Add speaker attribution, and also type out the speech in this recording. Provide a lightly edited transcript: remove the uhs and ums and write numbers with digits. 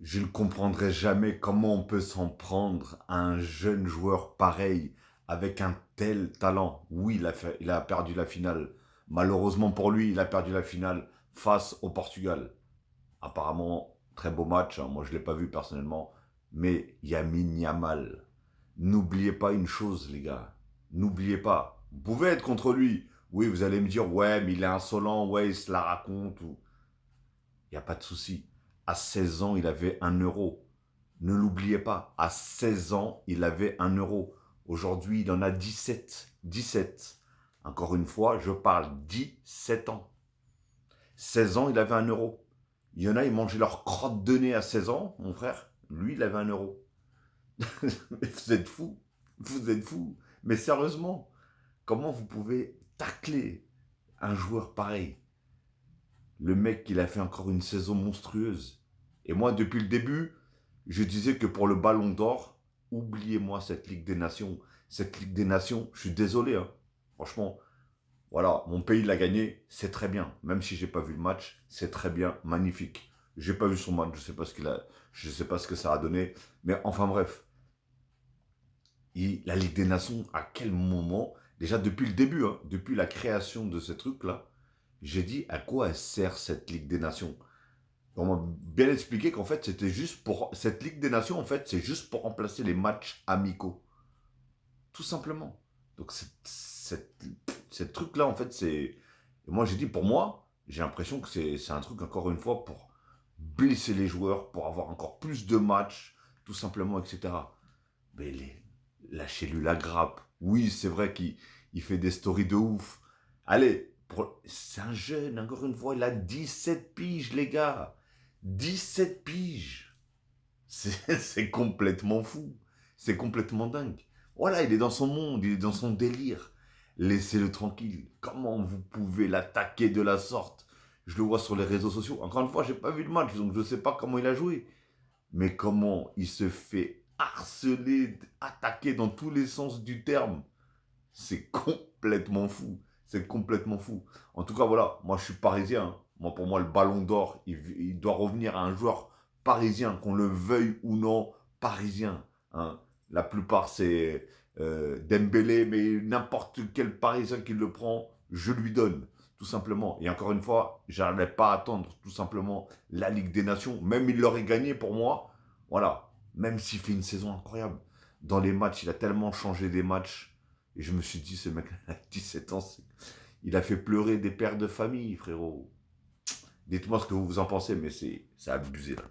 Speaker 1: Je ne comprendrai jamais comment on peut s'en prendre à un jeune joueur pareil, avec un tel talent. Oui, il a perdu la finale. Malheureusement pour lui, il a perdu la finale face au Portugal. Apparemment, très beau match, hein. Moi, je ne l'ai pas vu personnellement. Mais Lamine Yamal, n'oubliez pas une chose, les gars. N'oubliez pas. Vous pouvez être contre lui. Oui, vous allez me dire, ouais, mais il est insolent, ouais, il se la raconte. Il n'y a pas de souci. À 16 ans, il avait 1 euro. Ne l'oubliez pas, à 16 ans, il avait 1 euro. Aujourd'hui, il en a 17. 17. Encore une fois, je parle 17 ans. 16 ans, il avait 1 euro. Il y en a, ils mangeaient leur crotte de nez à 16 ans, mon frère. Lui, il avait 1 euro. Mais vous êtes fous. Vous êtes fous. Mais sérieusement, comment vous pouvez tacler un joueur pareil? Le mec, il a fait encore une saison monstrueuse. Et moi, depuis le début, je disais que pour le Ballon d'Or, oubliez-moi cette Ligue des Nations. Cette Ligue des Nations, je suis désolé, hein. Franchement, voilà, mon pays l'a gagné, c'est très bien. Même si j'ai pas vu le match, c'est très bien, magnifique. J'ai pas vu son match, je sais pas ce qu'il a, je sais pas ce que ça a donné. Mais enfin bref, la Ligue des Nations, à quel moment, déjà depuis le début, hein, depuis la création de ce truc-là, j'ai dit à quoi elle sert cette Ligue des Nations. On m'a bien expliqué qu'en fait, c'était juste pour. Cette Ligue des Nations, en fait, c'est juste pour remplacer les matchs amicaux. Tout simplement. Donc, cette truc-là, en fait, c'est. Et moi, j'ai dit, pour moi, j'ai l'impression que c'est un truc, encore une fois, pour blesser les joueurs, pour avoir encore plus de matchs, tout simplement, etc. Mais lâchez-lui la grappe. Oui, c'est vrai qu'il fait des stories de ouf. Allez, c'est un jeune, encore une fois, il a 17 piges, les gars. 17 piges. C'est complètement fou. C'est complètement dingue. Voilà, il est dans son monde, il est dans son délire. Laissez-le tranquille. Comment vous pouvez l'attaquer de la sorte? Je le vois sur les réseaux sociaux. Encore une fois, j'ai pas vu le match, donc je ne sais pas comment il a joué. Mais comment il se fait harceler, attaquer dans tous les sens du terme. C'est complètement fou. C'est complètement fou. En tout cas, voilà, moi je suis parisien, hein. Moi, pour moi, le ballon d'or, il doit revenir à un joueur parisien, qu'on le veuille ou non, parisien, hein. La plupart, c'est Dembélé, mais n'importe quel parisien qui le prend, je lui donne, tout simplement. Et encore une fois, j'arrivais pas à attendre, tout simplement, la Ligue des Nations. Même il l'aurait gagné pour moi, voilà. Même s'il fait une saison incroyable. Dans les matchs, il a tellement changé des matchs. Et je me suis dit, ce mec à 17 ans, il a fait pleurer des pères de famille, frérot. Dites-moi ce que vous en pensez, mais c'est abusé là.